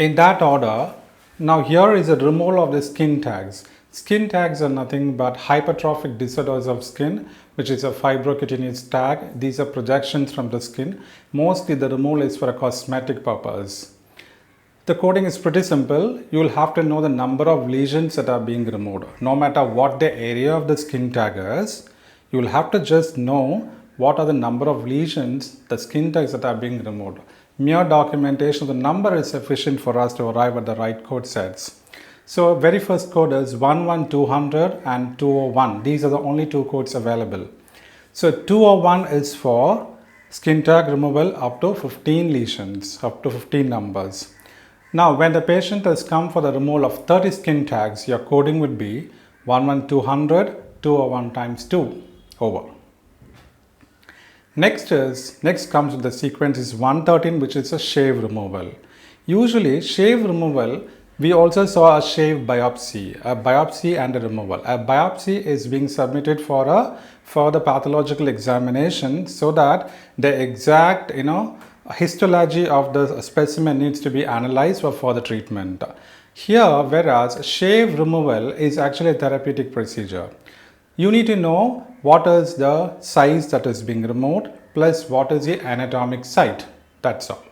in that order. Now here is a removal of the skin tags. Skin tags are nothing but hypertrophic disorders of skin, which is a fibrocutaneous tag. These are projections from the skin. Mostly the removal is for a cosmetic purpose. The coding is pretty simple. You will have to know the number of lesions that are being removed. No matter what the area of the skin tag is, you will have to just know what are the number of lesions, the skin tags that are being removed. Mere documentation of the number is sufficient for us to arrive at the right code sets. So very first code is 11200 and 201. These are the only two codes available. So 201 is for skin tag removal up to 15 lesions, up to 15 numbers. Now when the patient has come for the removal of 30 skin tags, your coding would be 11200 201 times 2 over. Next comes with the sequence is 113, which is a shave removal. Usually shave removal, we also saw a shave biopsy and a removal. A biopsy is being submitted for the pathological examination so that the exact histology of the specimen needs to be analyzed for further treatment. Here, whereas shave removal is actually a therapeutic procedure. You need to know what is the size that is being removed plus what is the anatomic site. That's all.